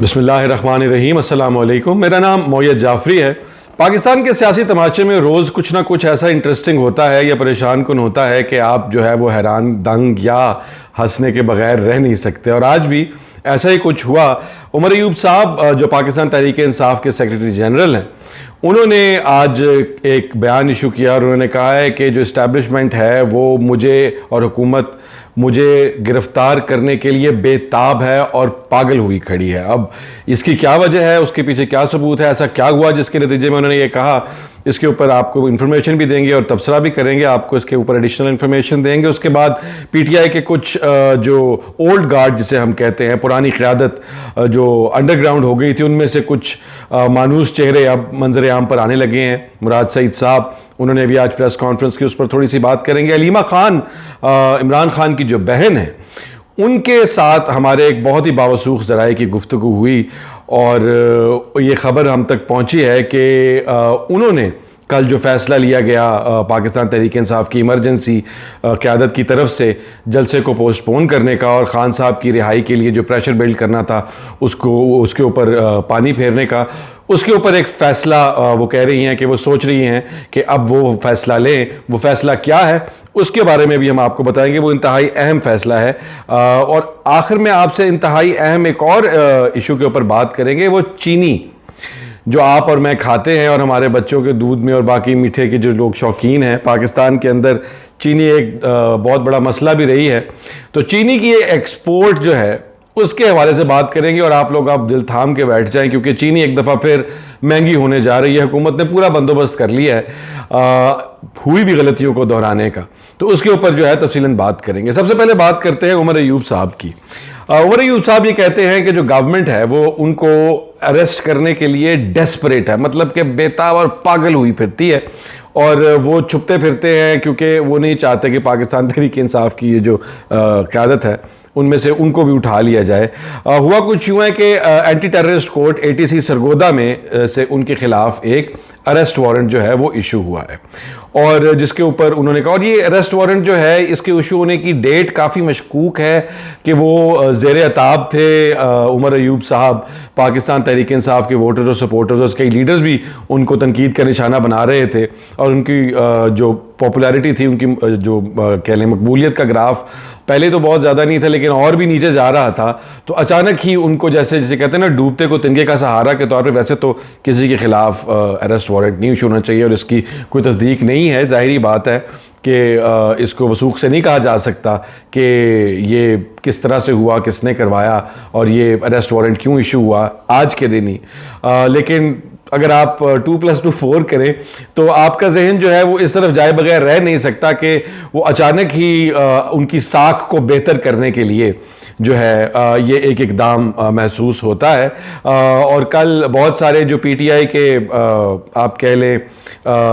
बिस्मिल्लाहिर्रहमानिर्रहीम, अस्सलाम वालेकुम। मेरा नाम मोयद जाफरी है। पाकिस्तान के सियासी तमाशे में रोज़ कुछ ना कुछ ऐसा इंटरेस्टिंग होता है या परेशान कुन होता है कि आप जो है वो हैरान दंग या हंसने के बगैर रह नहीं सकते, और आज भी ऐसा ही कुछ हुआ। उमर अयूब साहब जो पाकिस्तान तहरीक इंसाफ के सेक्रेटरी जनरल हैं, उन्होंने आज एक बयान इशू किया और उन्होंने कहा है कि जो इस्टेब्लिशमेंट है वो मुझे और हुकूमत मुझे गिरफ्तार करने के लिए बेताब है और पागल हुई खड़ी है। अब इसकी क्या वजह है, उसके पीछे क्या सबूत है, ऐसा क्या हुआ जिसके नतीजे में उन्होंने ये कहा, इसके ऊपर आपको इन्फॉर्मेशन भी देंगे और तबसरा भी करेंगे, आपको इसके ऊपर एडिशनल इन्फॉर्मेशन देंगे। उसके बाद पीटीआई के कुछ जो ओल्ड गार्ड जिसे हम कहते हैं, पुरानी क़यादत जो अंडरग्राउंड हो गई थी, उनमें से कुछ मानूस चेहरे अब मंजर आम पर आने लगे हैं। मुराद सईद साहब, उन्होंने भी आज प्रेस कॉन्फ्रेंस की, उस पर थोड़ी सी बात करेंगे। अलीमा खान, इमरान खान की जो बहन है, उनके साथ हमारे एक बहुत ही बावसूख ज़राए की गुफ्तगू हुई और ये ख़बर हम तक पहुंची है कि उन्होंने कल जो फ़ैसला लिया गया पाकिस्तान तहरीक इंसाफ की इमरजेंसी क़यादत की तरफ से जलसे को पोस्टपोन करने का और ख़ान साहब की रिहाई के लिए जो प्रेशर बिल्ड करना था उसके ऊपर पानी फेरने का, उसके ऊपर एक फ़ैसला वो कह रही हैं कि वो सोच रही हैं कि अब वो फ़ैसला लें। वो फ़ैसला क्या है उसके बारे में भी हम आपको बताएंगे। वो इंतहाई अहम फ़ैसला है। और आखिर में आपसे इंतहाई अहम एक और इशू के ऊपर बात करेंगे, वो चीनी जो आप और मैं खाते हैं और हमारे बच्चों के दूध में और बाकी मीठे के जो लोग शौकीन हैं। पाकिस्तान के अंदर चीनी एक बहुत बड़ा मसला भी रही है, तो चीनी की एक्सपोर्ट जो है उसके हवाले से बात करेंगे। और आप लोग दिल थाम के बैठ जाएं क्योंकि चीनी एक दफ़ा फिर महंगी होने जा रही है। हुकूमत ने पूरा बंदोबस्त कर लिया है हुई भी गलतियों को दोहराने का, तो उसके ऊपर जो है तफसीलन बात करेंगे। सबसे पहले बात करते हैं उमर अयूब साहब की। उमर अयूब साहब ये कहते हैं कि जो गवर्नमेंट है वो उनको अरेस्ट करने के लिए डेस्परेट है, मतलब कि बेताब और पागल हुई फिरती है और वो छुपते फिरते हैं क्योंकि वो नहीं चाहते कि पाकिस्तान तहरीक इंसाफ की ये जो क़यादत है उनमें से उनको भी उठा लिया जाए। हुआ कुछ यूँ है कि anti terrorist court ATC Sargodha में से उनके खिलाफ एक अरेस्ट वारंट जो है वो इशू हुआ है, और जिसके ऊपर उन्होंने कहा, और ये अरेस्ट वारंट जो है इसके इशू होने की डेट काफ़ी मशकूक है कि वो ज़ेर अताब थे उमर अयूब साहब। पाकिस्तान तहरीक इंसाफ के वोटर्स और सपोर्टर्स और कई लीडर्स भी उनको तनकीद का निशाना बना रहे थे और उनकी जो पॉपुलैरिटी थी, उनकी जो कह लें मकबूलियत का ग्राफ पहले तो बहुत ज़्यादा नहीं था लेकिन और भी नीचे जा रहा था। तो अचानक ही उनको जैसे कहते हैं ना, डूबते को तिनके का सहारा के तौर पे, वैसे तो किसी के खिलाफ अरेस्ट वारंट नहीं इशू होना चाहिए और इसकी कोई तस्दीक नहीं है। ज़ाहिरी बात है कि इसको वसूख से नहीं कहा जा सकता कि ये किस तरह से हुआ, किसने करवाया और ये अरेस्ट वारंट क्यों इशू हुआ आज के दिन ही। लेकिन अगर आप 2+2 4 करें तो आपका जहन जो है वो इस तरफ जाए बगैर रह नहीं सकता कि वो अचानक ही उनकी साख को बेहतर करने के लिए जो है ये एक इकदाम महसूस होता है। और कल बहुत सारे जो PTI के आप कह लें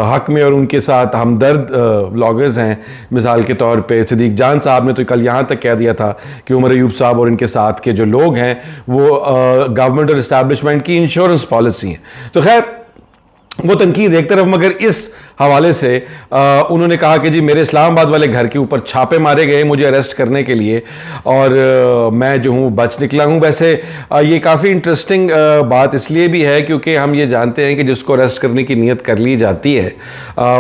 हक में और उनके साथ हमदर्द व्लॉगर्स हैं, मिसाल के तौर पे सिद्दीक जान साहब ने तो कल यहाँ तक कह दिया था कि उमर अयूब साहब और इनके साथ के जो लोग हैं वो गवर्नमेंट और इस्टेब्लिशमेंट की इंश्योरेंस पॉलिसी हैं। तो खैर वो तनकीद एक तरफ, मगर इस हवाले से उन्होंने कहा कि जी मेरे इस्लामाबाद वाले घर के ऊपर छापे मारे गए मुझे अरेस्ट करने के लिए और मैं जो हूँ बच निकला हूँ। वैसे ये काफ़ी इंटरेस्टिंग बात इसलिए भी है क्योंकि हम ये जानते हैं कि जिसको अरेस्ट करने की नीयत कर ली जाती है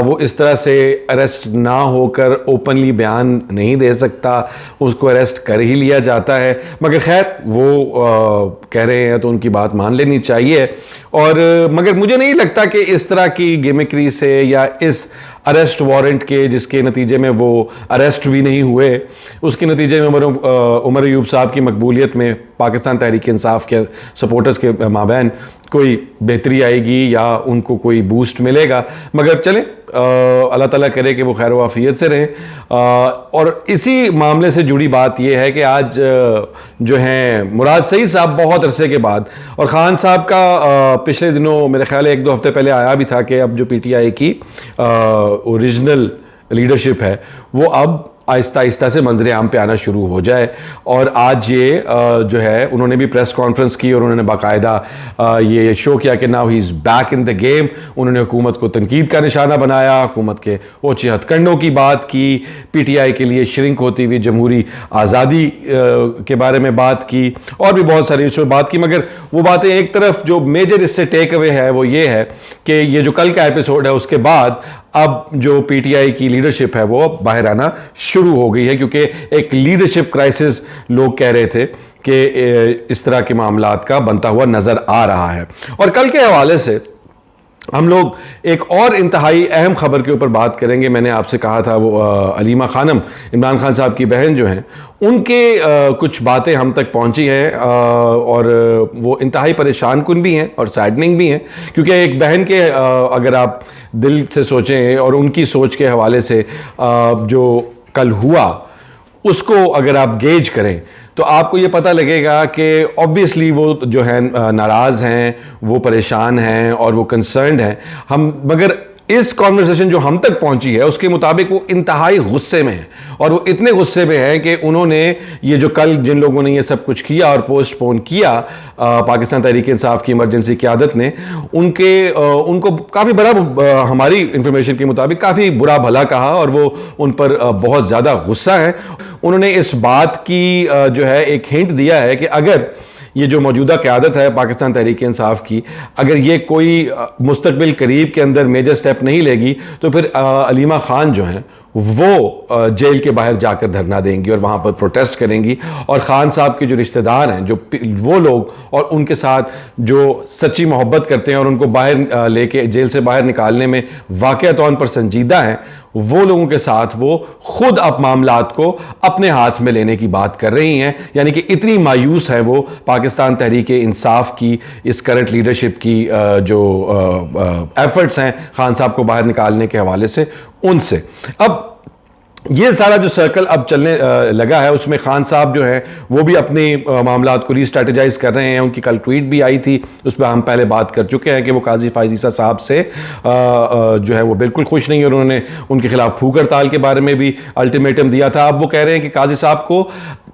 वो इस तरह से अरेस्ट ना होकर ओपनली बयान नहीं दे सकता, उसको अरेस्ट कर ही लिया जाता है। मगर खैर वो कह रहे हैं तो उनकी बात मान लेनी चाहिए। और मगर मुझे नहीं लगता कि इस तरह की गिमिक्री से या इस अरेस्ट वारंट के जिसके नतीजे में वो अरेस्ट भी नहीं हुए, उसके नतीजे में उमर अयूब साहब की मकबूलियत में पाकिस्तान तहरीक इंसाफ के सपोर्टर्स के माबैन कोई बेहतरी आएगी या उनको कोई बूस्ट मिलेगा। मगर चलें, अल्लाह ताला करे कि वो खैर वाफियत से रहें। और इसी मामले से जुड़ी बात यह है कि आज जो हैं मुराद सईद साहब बहुत अरसे के बाद, और ख़ान साहब का पिछले दिनों मेरे ख्याल 1-2 हफ्ते पहले आया भी था कि अब जो PTI की ओरिजिनल लीडरशिप है वो अब आहिस्ता आहिस्ता से मंजर आम पे आना शुरू हो जाए। और आज ये जो है उन्होंने भी प्रेस कॉन्फ्रेंस की और उन्होंने बाकायदा ये शो किया कि now he is back in the game. उन्होंने हुकूमत को तनकीद का निशाना बनाया, हुकूमत के ओछे हथकंडों की बात की, PTI के लिए श्रिंक होती हुई जमहूरी आज़ादी के बारे में बात की और भी बहुत सारी इसमें बात की। मगर वो बातें एक तरफ जो मेजर इससे टेक अवे है वो ये है कि ये जो कल का एपिसोड है उसके बाद अब जो PTI की लीडरशिप है वो बाहर आना शुरू हो गई है, क्योंकि एक लीडरशिप क्राइसिस लोग कह रहे थे कि इस तरह के मामलात का बनता हुआ नजर आ रहा है। और कल के हवाले से हम लोग एक और इंतहाई अहम खबर के ऊपर बात करेंगे। मैंने आपसे कहा था वो अलीमा खानम, इमरान खान साहब की बहन जो हैं, उनके कुछ बातें हम तक पहुंची हैं और वो इंतहाई परेशान कुन भी हैं और सैडनिंग भी हैं, क्योंकि एक बहन के अगर आप दिल से सोचें और उनकी सोच के हवाले से जो कल हुआ उसको अगर आप गेज करें तो आपको ये पता लगेगा कि ऑब्वियसली वो जो है नाराज़ हैं, वो परेशान हैं और वो कंसर्न्ड हैं। मगर इस कॉन्वर्सेशन जो हम तक पहुंची है उसके मुताबिक वो इंतहाई गुस्से में है, और वो इतने गुस्से में हैं कि उन्होंने ये जो कल जिन लोगों ने ये सब कुछ किया और पोस्टपोन किया, पाकिस्तान तहरीक इंसाफ की इमरजेंसी क़यादत ने उनको काफ़ी बड़ा, हमारी इंफॉर्मेशन के मुताबिक काफ़ी बुरा भला कहा और वो उन पर बहुत ज़्यादा गुस्सा है। उन्होंने इस बात की जो है एक हिंट दिया है कि अगर ये जो मौजूदा क़यादत है पाकिस्तान तहरीक इंसाफ की, अगर ये कोई मुस्तकबिल करीब के अंदर मेजर स्टेप नहीं लेगी तो फिर अलीमा खान जो हैं वो जेल के बाहर जाकर धरना देंगी और वहाँ पर प्रोटेस्ट करेंगी। और ख़ान साहब के जो रिश्तेदार हैं, जो वो लोग और उनके साथ जो सच्ची मोहब्बत करते हैं और उनको बाहर लेके जेल से बाहर निकालने में वाक़ई तौर पर संजीदा हैं, वो लोगों के साथ वो खुद अब मामलात को अपने हाथ में लेने की बात कर रही हैं। यानी कि इतनी मायूस है वो पाकिस्तान तहरीक इंसाफ की इस करंट लीडरशिप की जो एफर्ट्स हैं ख़ान साहब को बाहर निकालने के हवाले से उनसे। अब ये सारा जो सर्कल अब चलने लगा है उसमें ख़ान साहब जो है वो भी अपने मामलात को रीस्ट्रेटेजाइज कर रहे हैं। उनकी कल ट्वीट भी आई थी, उस पर हम पहले बात कर चुके हैं कि वो काजी फ़ाइज़ ईसा साहब से जो है वो बिल्कुल खुश नहीं है और उन्होंने उनके खिलाफ भूख हड़ताल के बारे में भी अल्टीमेटम दिया था। अब वो कह रहे हैं कि काजी साहब को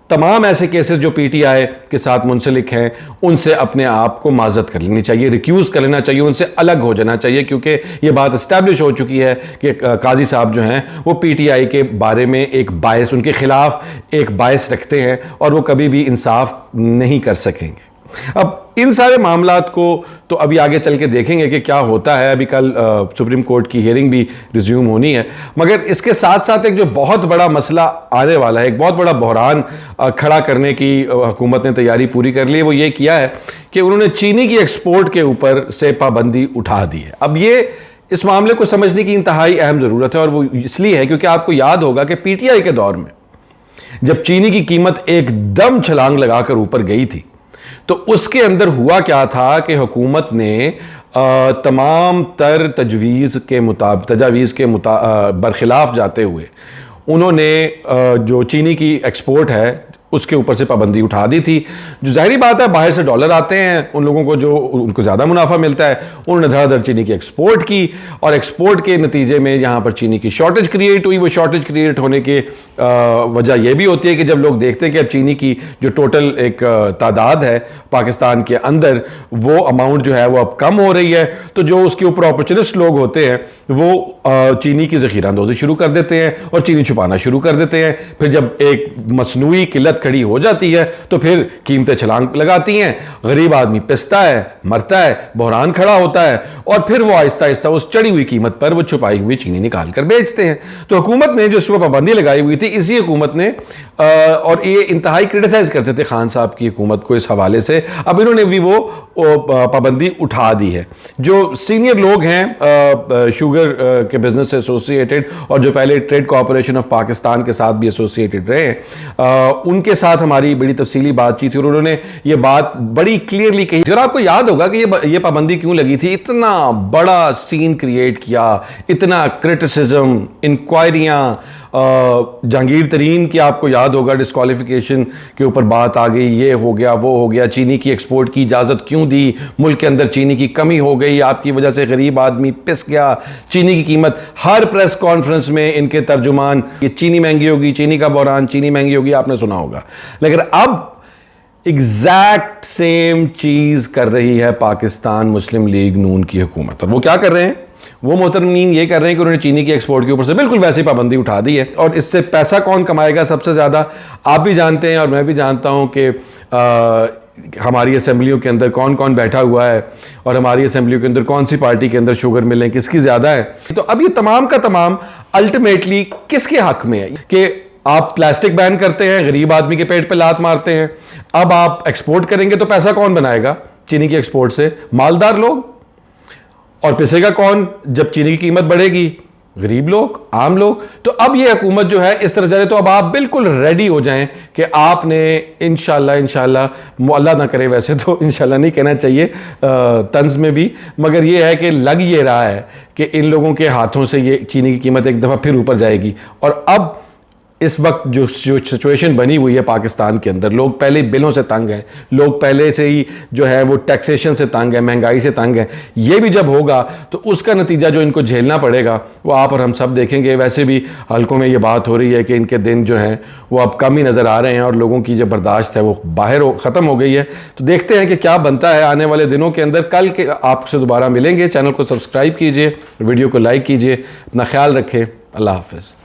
तमाम ऐसे केसेस जो PTI के साथ मुंसलिक हैं उनसे अपने आप को माजरत कर लेनी चाहिए, रिक्यूज़ कर लेना चाहिए, उनसे अलग हो जाना चाहिए, क्योंकि ये बात इस्टेब्लिश हो चुकी है कि काजी साहब जो हैं वो PTI के बारे में एक बायस, उनके खिलाफ एक बायस रखते हैं और वो कभी भी इंसाफ नहीं कर सकेंगे। अब इन सारे मामलात को तो अभी आगे चल के देखेंगे कि क्या होता है। अभी कल सुप्रीम कोर्ट की हियरिंग भी रिज्यूम होनी है, मगर इसके साथ साथ एक जो बहुत बड़ा मसला आने वाला है, एक बहुत बड़ा बहरान खड़ा करने की हुकूमत ने तैयारी पूरी कर ली है। वो ये किया है कि उन्होंने चीनी की एक्सपोर्ट के ऊपर से पाबंदी उठा दी है। अब ये इस मामले को समझने की इंतहाई अहम ज़रूरत है और वो इसलिए है क्योंकि आपको याद होगा कि PTI के दौर में जब चीनी की कीमत एकदम छलांग लगाकर ऊपर गई थी तो उसके अंदर हुआ क्या था कि हुकूमत ने तमाम तर तजवीज़ के बरखिलाफ जाते हुए उन्होंने जो चीनी की एक्सपोर्ट है उसके ऊपर से पाबंदी उठा दी थी। जो जाहिर बात है बाहर से डॉलर आते हैं, उन लोगों को जो उनको ज़्यादा मुनाफा मिलता है, उन्होंने धड़ाधड़ चीनी की एक्सपोर्ट की और एक्सपोर्ट के नतीजे में यहाँ पर चीनी की शॉर्टेज क्रिएट हुई। वो शॉर्टेज क्रिएट होने के वजह यह भी होती है कि जब लोग देखते हैं कि अब चीनी की जो टोटल एक तादाद है पाकिस्तान के अंदर, वो अमाउंट जो है वो अब कम हो रही है, तो जो उसके ऊपर अपॉर्चुनिस्ट लोग होते हैं वो चीनी की ज़ख़ीरा अंदोज़ी शुरू कर देते हैं और चीनी छुपाना शुरू कर देते हैं। फिर जब एक मसनूई किल्लत खड़ी हो जाती है तो फिर कीमतें छलांग लगाती हैं, गरीब आदमी पिसता है, मरता है, बहरान खड़ा होता है और फिर वो आहिस्ता आहिस्ता उस चढ़ी हुई कीमत पर वो छुपाई हुई चीनी निकाल कर बेचते हैं। तो हुकूमत ने जो इस पर पाबंदी लगाई हुई थी, इसी हुकूमत ने और ये इंतहाई क्रिटिसाइज करते थे खान साहब की हुकूमत को इस हवाले से, अब इन्होंने भी वो पाबंदी उठा दी है। जो सीनियर लोग हैं शुगर के बिजनेस से एसोसिएटेड और जो पहले ट्रेड कॉर्पोरेशन ऑफ पाकिस्तान के साथ भी एसोसिएटेड रहे, उनके साथ हमारी बड़ी तफसीली बातचीत थी और उन्होंने ये बात बड़ी क्लियरली कही थी। और आपको याद होगा कि ये पाबंदी क्यों लगी थी, इतना बड़ा सीन क्रिएट किया, इतना क्रिटिसिज्म, इंक्वायरियां जहांगीर तरीन की आपको याद होगा, डिस्क्वालिफिकेशन के ऊपर बात आ गई, ये हो गया वो हो गया, चीनी की एक्सपोर्ट की इजाज़त क्यों दी, मुल्क के अंदर चीनी की कमी हो गई, आपकी वजह से गरीब आदमी पिस गया, चीनी की कीमत। हर प्रेस कॉन्फ्रेंस में इनके तर्जुमान ये चीनी महंगी होगी, चीनी का बहरान, चीनी महंगी होगी, आपने सुना होगा। लेकिन अब एग्जैक्ट सेम चीज कर रही है पाकिस्तान मुस्लिम लीग नून की हुकूमत। और वो क्या कर रहे हैं? वो मोहतरमीन ये कर रहे हैं कि उन्होंने चीनी की एक्सपोर्ट के ऊपर से बिल्कुल वैसी पाबंदी उठा दी है। और इससे पैसा कौन कमाएगा सबसे ज़्यादा? आप भी जानते हैं और मैं भी जानता हूं कि हमारी असेंबलियों के अंदर कौन कौन बैठा हुआ है और हमारी असेंबलियों के अंदर कौन सी पार्टी के अंदर शुगर मिलें किसकी ज़्यादा है। तो अब ये तमाम का तमाम अल्टीमेटली किसके हक में है कि आप प्लास्टिक बैन करते हैं, गरीब आदमी के पेट पे लात मारते हैं, अब आप एक्सपोर्ट करेंगे तो पैसा कौन बनाएगा चीनी की एक्सपोर्ट से? मालदार लोग। और पिसेगा कौन जब चीनी की कीमत बढ़ेगी? गरीब लोग, आम लोग। तो अब ये हुकूमत जो है इस तरह जा रही है, तो अब आप बिल्कुल रेडी हो जाएं कि आपने इंशाल्लाह अल्लाह ना करे, वैसे तो इंशाल्लाह नहीं कहना चाहिए तंज में भी, मगर ये है कि लग ये रहा है कि इन लोगों के हाथों से ये चीनी की कीमत एक दफ़ा फिर ऊपर जाएगी। और अब इस वक्त जो सिचुएशन बनी हुई है पाकिस्तान के अंदर, लोग पहले बिलों से तंग हैं, लोग पहले से ही जो है वो टैक्सेशन से तंग है, महंगाई से तंग है। ये भी जब होगा तो उसका नतीजा जो इनको झेलना पड़ेगा वो आप और हम सब देखेंगे। वैसे भी हल्कों में ये बात हो रही है कि इनके दिन जो हैं वो अब कम ही नज़र आ रहे हैं और लोगों की जो बर्दाश्त है वो बाहर ख़त्म हो गई है। तो देखते हैं कि क्या बनता है आने वाले दिनों के अंदर। कल के आपसे दोबारा मिलेंगे। चैनल को सब्सक्राइब कीजिए, वीडियो को लाइक कीजिए, अपना ख्याल रखें। अल्लाह हाफ़िज़।